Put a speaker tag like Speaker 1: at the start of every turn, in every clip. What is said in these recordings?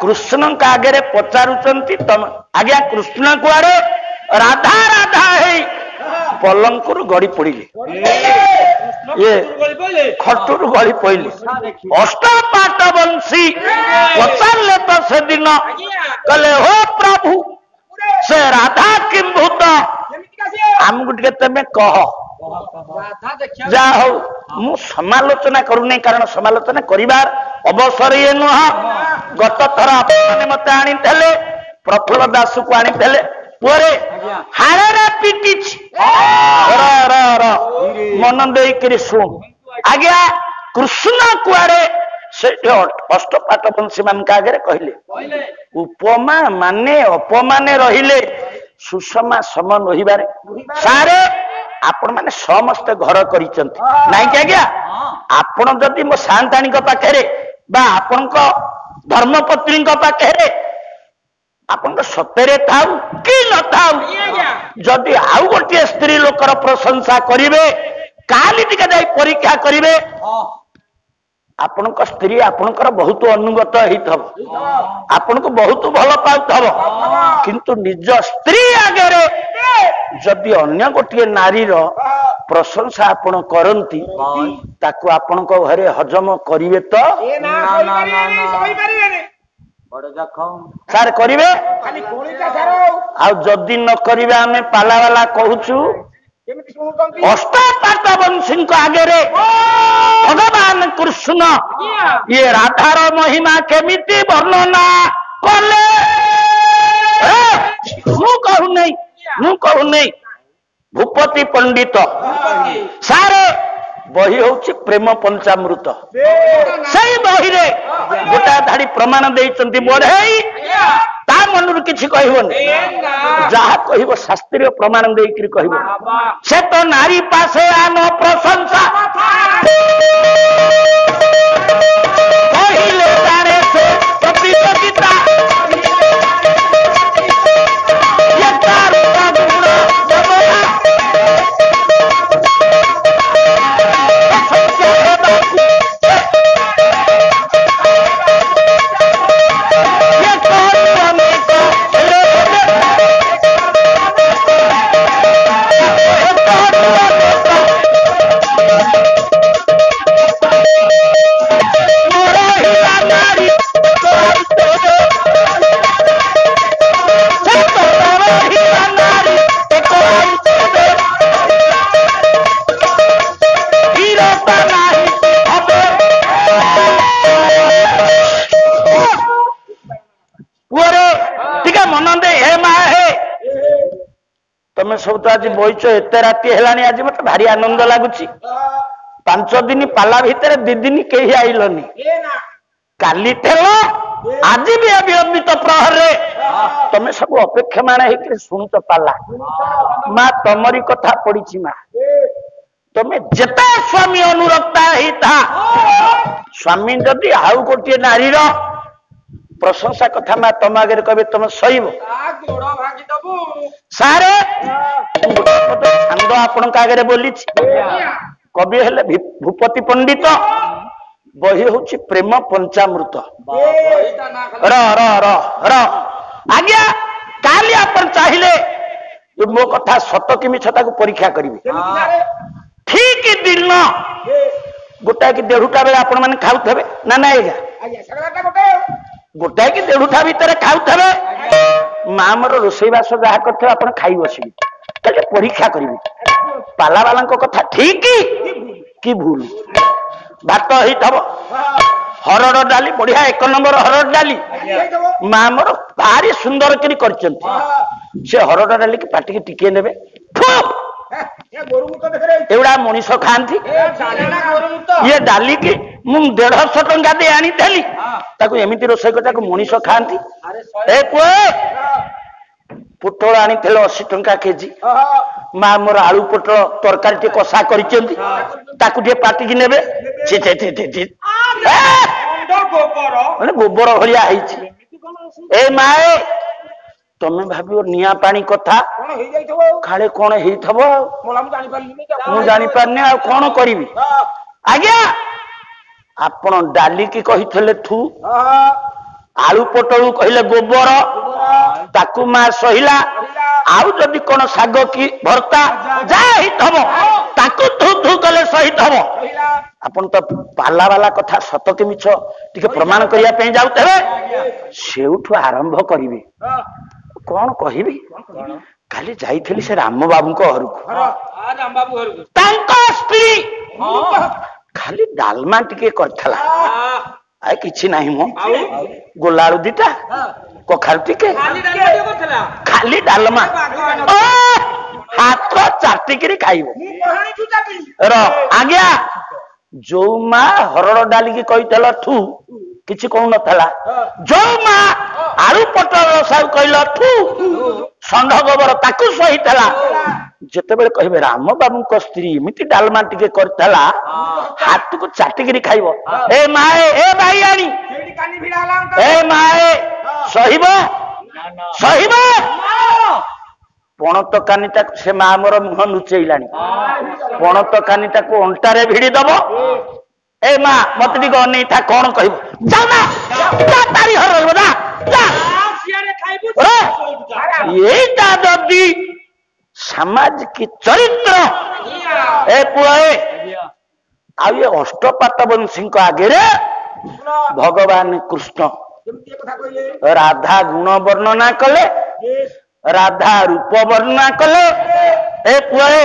Speaker 1: कृष्ण का आगे पचारुचंती तम आज्ञा कृष्ण कुआड़े राधा राधा है पलंकुर गड़ी पड़िले ये खटुर गड़ी पड़िले अष्टपाट वंशी पचारे तो से दिन कहले हो प्रभु से राधा किंभूत आमको टे तमें कह जा हो मु समालोचना करूनी कारण समालोचना करिवार अवसर ये नुह गत थर आपने मत आनी प्रफुल्ल दास को आनी पुरे हारे पिटी मन देकर शुण आज्ञा कृष्ण कुआड़े से अष्टपाट वंशी मान आगे कहले उपमा माने अपमाने रहिले सुषमा समान रही सारे आपण माने समस्त घर करिसंती नाही कि आज्ञा आपण जदि मो सांताणी पाखे बा आपण धर्मपत्नी पाखे आपण सतरे थाउ कि न थाउ जदि आउ गोटे स्त्री लोकर प्रशंसा करिवे काली टिका जाई परीक्षा करिवे आपण स्त्री आपणकर बहुत अनुगत होइथब आपण को बहुत भल पाउथब किंतु निज स्त्री आगे जदि अन्य गोटे नारी प्रशंसा आपण करती ताकू आपण घरे हजम करिवे तो सार करिवे आ जदि न करिवे आमे पाला वाला कहूचु अष्टपाट वंशी आगे भगवान कृष्ण ये राधार महिमा केमिति वर्णना कले मु कहू नहीं भूपति पंडित सारे बही होची प्रेम पंचामृत से बही रे गोटा धाड़ी प्रमाण देइचंती बढेई ता मनरु किछि कहबोनी जहा कहबो शास्त्रीय प्रमाण देइकरी कहबो से तो नारी पासे आनो प्रशंसा पहिले जाने से प्रतियोगिता ये तारू का गुण जमना सब तो आज बईच एत राति है आज मत भारी आनंद लगुच 5 दिन पाला भितर 2 दिन कहीं आइलनी काली ठेल आज भी अविलंबित प्रहर तमें सब अपेक्षमान होकर शुणुच पाला माँ तमरी कथा पड़ी माँ तमें जेते स्वामी अनुरक्ता ही था स्वामी जदि आउ गोटे नारी प्रशंसा कथा माँ तुम आगे कहे तुम सहीब सारे छंद आपण आगे बोली कवि हेले भूपति पंडित बही हूँ प्रेम पंचामृत आज्ञा काली आपण चाहिए मो कथा सत कि मिछता को परीक्षा करेंगे ठीक दिन गोटाए कि 1.5टा बेले आपण मैंने खाऊ ना ना गोटाए कि 1.5टा भितर खाऊ माँ मोर रोषेईवास जहाँ करते आप खाई बसबी तो परीक्षा करी पाला वाला कथा ठीक कि भूल भात हो हरड़ डाली बढ़िया 1 नंबर हरड़ डाली माँ मोर भारी सुंदर कर हरड़ डाली की पाटिकी टिके ने एवड़ा मनीष खाती ये डाली की मु 150 टंका दे आनी एमती रोषे कर मनीष खाती पुटल आनी 80 टंका केजी माँ मोर आलू पुटल तरकारी कषा कर पाटिकी ने गोबर भाया ए माए तमें भाव निया पानी कथा खाले कौन हो जानी पारनी आ कौन करी आज्ञा आपण डाली की कही थु आलू पोटलू कहले गोबर ताकू माँ सहिला आउ जदि कौन शाग की भर्ता जहाँ हित हम ताकू धू धू कले सहित हम आपन तो पाला वाला कथा सत कि मिछ टिके प्रमाण करिया पे जाउते सेउठु आरंभ करिवे कौन कहिबी खाली जाइथिली से राम बाबू को घर तांको स्त्री खाली डालमा टिके करथला आए किछि नाही मो गोलाळू दिटा कखार टिके खाली डालमा हाथ चाटिकिरी खाइबो र आज्ञा जो माँ हरड़ डाली की कहीदेल ठू किछि कहू नथला जो माँ आलू पटल रसाऊ कहल ठू षंढ गोबर ताकू सहीला जितेबले कहे राम बाबू स्त्री एमती डालमा टिके करथला हाथ को चाटिकी खाइब ए माए ए भाई आनी ए माए सहिब सहिब पणत कानीटा से माँ मोर मुह लुचेइलानी पणत कानीटा को अंटारे भिड़ी दब ए माँ मत टी अनै था कौन कह तारी हर यहीटा जदि सामाजिक चरित्र ए पुए आ ये अष्टपाट वंशी आगे भगवान कृष्ण राधा गुण वर्णना कले राधा रूप वर्णना कले ए पुए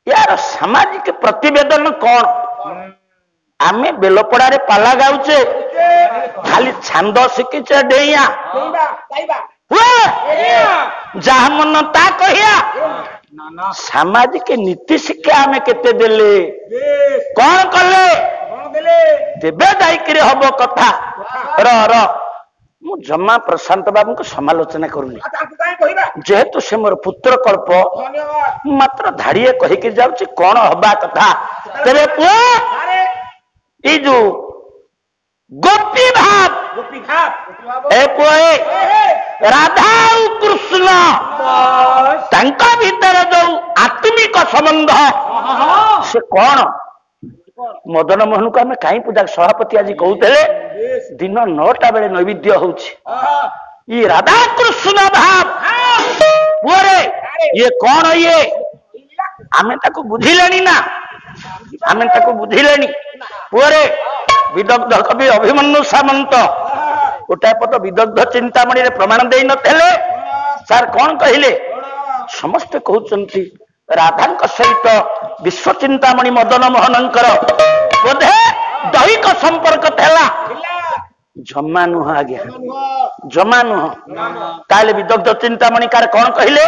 Speaker 1: यार सामाजिक प्रतिवेदन कौन आमे बेलपड़ा पाला गाउचे खाली छांद शिखिचे डेइया जहा मन ता कहिया सामाजिक नीति शिक्षा आमे केते देले कौन कले तेबे दायिक हम कथा र मु जमा प्रशांत बाबू को समालोचना करूनी जेहेतु से मोर पुत्र कल्प मात्र धाड़िए कहीकि जाउची कौन हबा कथा तेरे पुओ ई जो गोपी भाव ए पुओ राधा और कृष्ण तांका भीतर जो आत्मिक संबंध से कौन मदन मोहन को आम कहीं पूजा सभापति आज कहते दिन 9टा बेले नैवेद्य होची राधा कृष्ण भाव पुअरे ये कौन ये आमे ताको बुझिलेनी ना आमे ताको बुझिलेनी पुअरे विदग्ध कवि अभिमन्यु सामंत गोटाए पद विदग्ध चिंतामणि रे प्रमाण देई नथेले सर कौन कहिले समस्त कहउचंती राधा सहित विश्व चिंतामणि मदन मोहनंकर बोधे दैहिक संपर्क थेला जमा नुह आज्ञा जमा नुह ताले विदग्ध चिंतामणि कार कौन कहिले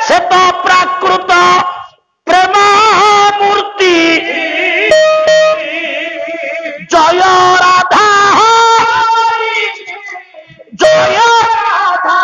Speaker 1: से तो प्राकृत प्रेम मूर्ति जय राधा जय राधा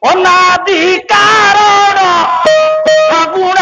Speaker 1: अनादि कारण गुण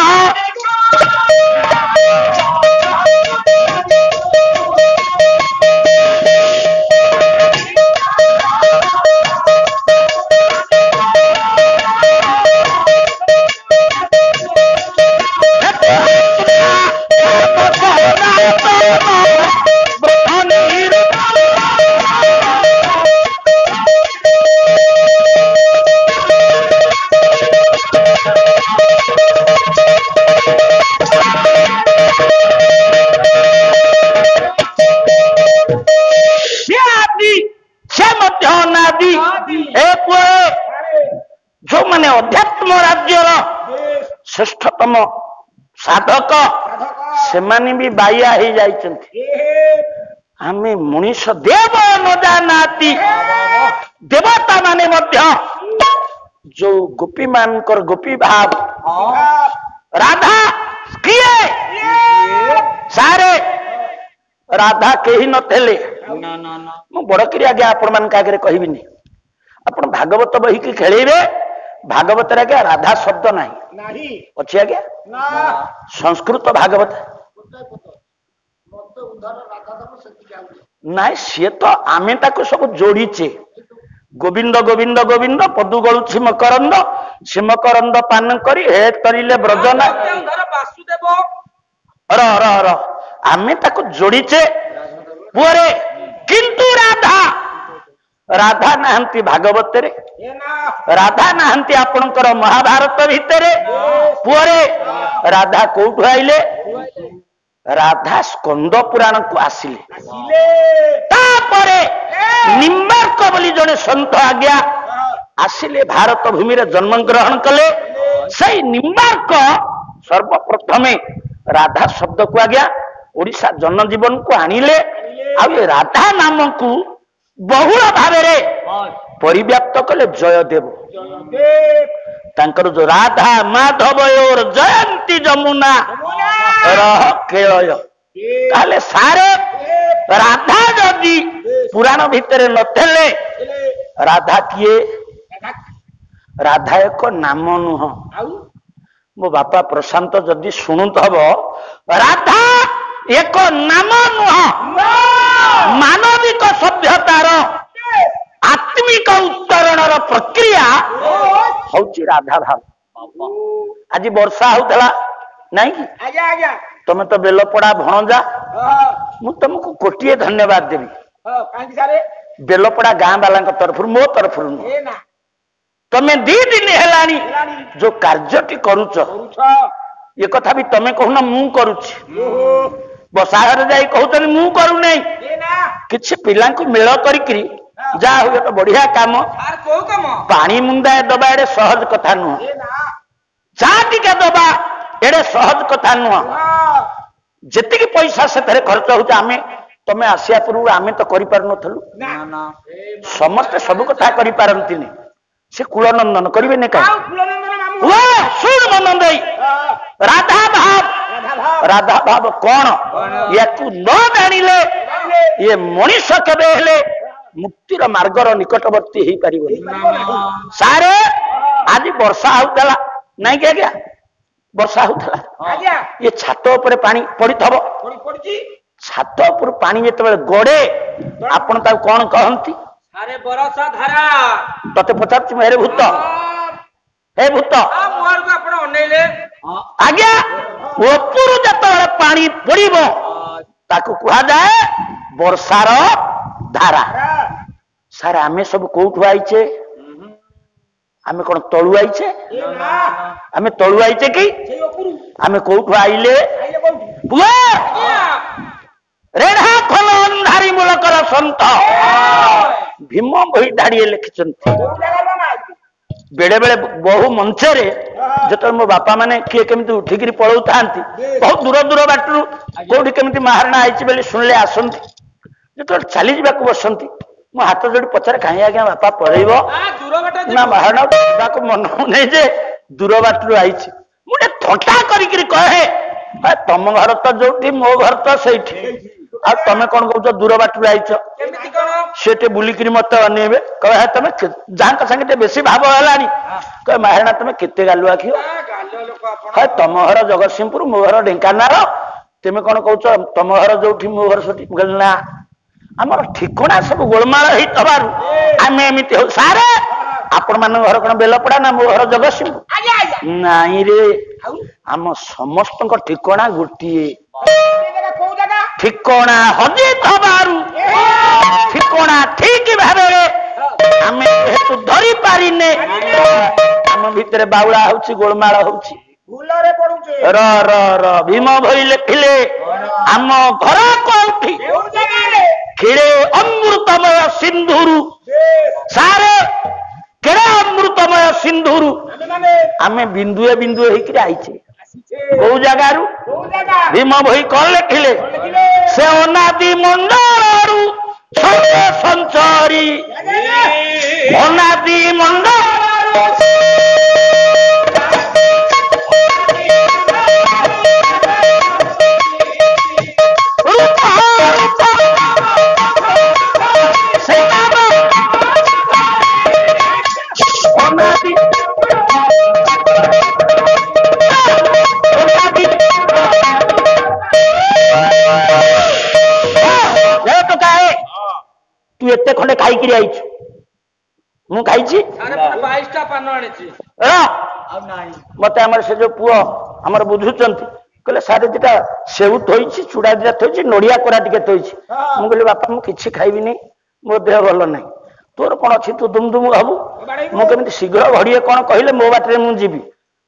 Speaker 1: जो माने अध्यात्म राज्यर श्रेष्ठतम साधक से माने भी बाया ही जाइछन्ति आमे मनीष देव न जानाति देवता माने मध्य जो गोपी मानकर गोपी भाव राधा राधा कही नथेले मु बड़करी आगे आपण मान आगे कहबिनी आपण भागवत बही की खेलेबे भागवत आगे राधा शब्द नहीं अच्छी आज्ञा संस्कृत भागवत नाई सी तो आमे ताको सब जोड़ीचे गोविंद गोविंद गोविंद पदु गलुछि मकरंद सिमकरंद पान करी हे तरिले ब्रजना वासुदेव आमे ताको जोड़ीचे पुरे किंतु राधा राधा नाहंती भागवत रे राधा नाहंती आपणकर महाभारत भितर पुरे राधा कोठु आइले राधा स्कंद पुराण को आसिले तापरे निम्बार्क बोली जने संत आज्ञा आसिले भारत भूमि रे जन्म ग्रहण कले सही निम्बार्क सर्वप्रथमे राधा शब्द को आज्ञा ओडिशा जनजीवन को आनिले आ राधा नाम को बहुल भाव परिव्याप्त कले जयदेव तांकर जो राधा माधव और जयंती जमुना रह केलय ताले सारे राधा जदि पुराण भितर नथेले राधा किए राधा एक नाम नुह मो बापा प्रशांत जदि शुणुत हब राधा एक नाम नुह मानविक सभ्यतार आत्मिक उत्तरण प्रक्रिया हूँ राधा भाव आज वर्षा होता नहीं कि तुम तो बेलपड़ा भणजा मु तुमको कोटिए धन्यवाद देवी बेलपड़ा गाँ वाला तरफ मो तरफ तुम्हें 2 दिन है जो कार्यटी करुच ये कथा भी तुम्हें कहूना मु करुछि बसाहर जाई कहते मु करू नहीं किछि पिला मेल करी जा हुए तो बढ़िया काम पानी मुंदा दबा एडे सहज कथा नुह चा टिके दबा एडे सहज कथा नुह जेतिकी पैसा से खर्च होता आमे तमे आसिया पूर्व आमे तो करि पार नथलु समस्त सब कथा करि पारंतिनी से कुलनंदन करिवे ने का वो सुन मनंदई राधा भाव कौन याकू न जानिले ये मनुष्य केबे हेले मुक्तिर मार्गर निकटवर्ती हो पार सारे आज वर्षा होता नहीं क्या क्या वर्षा होता ये छात उपर पानी पड़ी थब छात उपर पानी जो गड़े आपण कौन कहती तते पचार हे भूत हे भूत आज्ञा ऊपर जो पानी पड़ब ताकू कह जाए वर्षार धारा सारे आमे सब कोठु आइचे आमे कौन तलु आइचे आमे तलु आइचे कि आमे कोठु आइले रेढ़ा खल अंधारी मूलकर संत भीम बही धाड़िए लिखिचंती बेड़े बेड़े बहु मंचरे जो मो बापा माने किए केमिति उठिकी पलौ था बहुत दूर दूर बाटू कोठी केमिति महारणा आइछि बोली शुणिले आसंती जो चली जावाक बसंती मो हाथ जोड़ी पचारे कहीं आज्ञा बापा पढ़ेब ना महारणा मन नहीं जे दूर बाटू आई मुझे थटा कहे तुम घर तो जो मो घर तो से तुम कौन कौच दूर बाटू आईच सी बुलिक मत अनेबे कहे तुम जहाँ संगे बेसी भाव है कहे महारणा तुम केते गालुआ खियो है तुम घर जगतसिंहपुर मो घर ढेंकानाल तुम कौन कौच तुम घर जो मो घर सोटी ना आमर ठिकना सब गोलमाल आम एमती हो सारे आपण मान घर कौन बेलपड़ा ना मो घर जगतसिंहपुर नाई रे आम समस्त ठिकना गोटे ठिकना हजे ठिकना ठीक भाव आम हेतु धरी पारिने आम भितर बाउला होची गोलमाल होची र र र भीम भई लिखिले आम घर कोठी खेड़े अमृतमय सिंधुरु सारे केड़े अमृतमय सिंधुरु आमे बिंदुए बिंदुए होकर आईचे कौ जगार भीम भई कौन लिखिले से अनादि मंडल संचरी अनादि मंडल ଏତେ ଖଣ୍ଡେ ଖାଇକିରି ଆଇଛୁ ମୁଁ ଖାଇଛି ମତେ ଆମର ସେ ଯୋଉ ପୁଅ ଆମର ବୁଝୁଛନ୍ତି କହିଲେ ସାରେ ଦିଟା ସେଉ ଥୋଇଛି ଚୁଡା ଦିଟା ଥୋଇଛି ନଡିଆ କୋରା ଟିକେ ଥୋଇଛି ମୁଁ କହିଲି ବାପା ମୁଁ କିଛି ଖାଇବିନି ମୋ ଦେହ ଭଲ ନାହିଁ ତୋର କଣ ଅଛି ତୁ ଦୁମ ଦୁମ ହବୁ ମୁଁ କେମିତି ଶୀଘ୍ର ଘଡିଏ କଣ କହିଲେ ମୋ ବାଟରେ ମୁଁ ଯିବି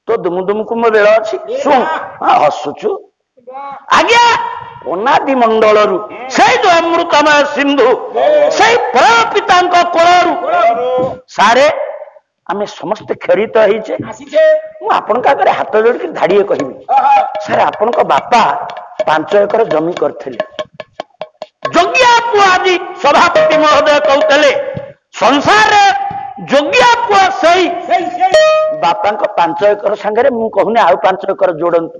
Speaker 1: ତୋ ଦୁମ ଦୁମକୁ ମୋ ବେଳ ଅଛି ଶୁଣ ହଁ ହସୁଛୁ ଆଜ୍ଞା ଅନାଦି ମଣ୍ଡଳରୁ ସେଇ ଯୋଉ ଅମୃତମୟ ସିନ୍ଧୁ ସେଇ ପରମ ପିତାଙ୍କ କୋଳରୁ ସାରେ ଆମେ ସମସ୍ତେ ଖେଳିତ ହେଇଛେ ମୁଁ ଆପଣଙ୍କ ଆଗରେ ହାତ ଯୋଡ଼ିକି ଧାଡିଏ କହିବି ସାର୍ ଆପଣଙ୍କ ବାପା 5 ଏକର ଜମି କରିଥିଲେ ଯୋଗିଆ ପୁଅ ଆଜି ସଭାପତି ମହୋଦୟ କହୁଥିଲେ ସଂସାରରେ ଯୋଗିଆ ପୁଅ ସେଇ ବାପାଙ୍କ 5 ଏକର ସାଙ୍ଗରେ ମୁଁ କହୁନି ଆଉ 5 ଏକର ଯୋଡନ୍ତୁ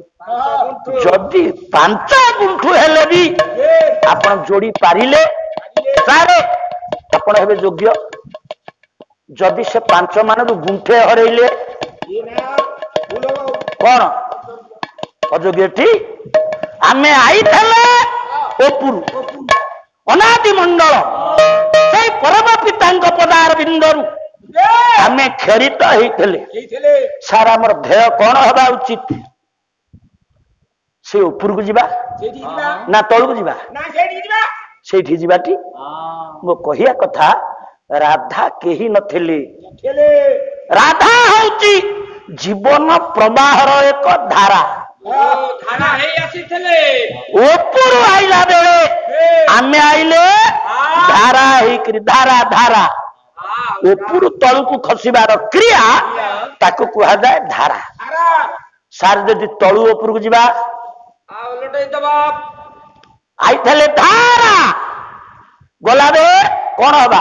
Speaker 1: ଯଦି 5 ଗୁଣ୍ଠୁ ହେଲେ ବି ଆପଣ ଯୋଡି ପାରିଲେ ସାରେ ଆପଣ ହେବେ ଯୋଗ୍ୟ ଯଦି ସେ 5 ମାନରୁ ଗୁଣ୍ଠେ ହରେଇଲେ କଣ ଅଯୋଗ୍ୟ ଏଠି ଆମେ ଆଇଥିଲେ ଉପରୁ ଅନାଦି ମଣ୍ଡଳ ସେଇ ପରମ ପିତାଙ୍କ ପଦାର ବିନ୍ଦରୁ ଆମେ ଖେଳିତ ହେଇଥିଲେ ସାର୍ ଆମର ଧ୍ୟେୟ କଣ ହେବା ଉଚିତ ସେ ଉପରକୁ ଯିବା ନା ତଳକୁ ଯିବା ସେଇଠି ଯିବାଟି ମୋ କହିବା କଥା ରାଧା କେହି ନଥିଲେ ରାଧା ହଉଛି ଜୀବନ ପ୍ରବାହର ଏକ ଧାରା ଉପରୁ ଆଇଲା ବେଳେ ଆମେ ଆଇଲେ ଧାରା ହେଇକରି ଧାରା ଧାରା ଉପରୁ ତଳକୁ ଖସିବାର କ୍ରିୟା ତାକୁ କୁହାଯାଏ ଧାରା ସାର୍ ଯଦି ତଳୁ ଉପରକୁ ଯିବା ଆଇଥିଲେ ଧାରା ଗଲାବେଳେ କଣ ହବା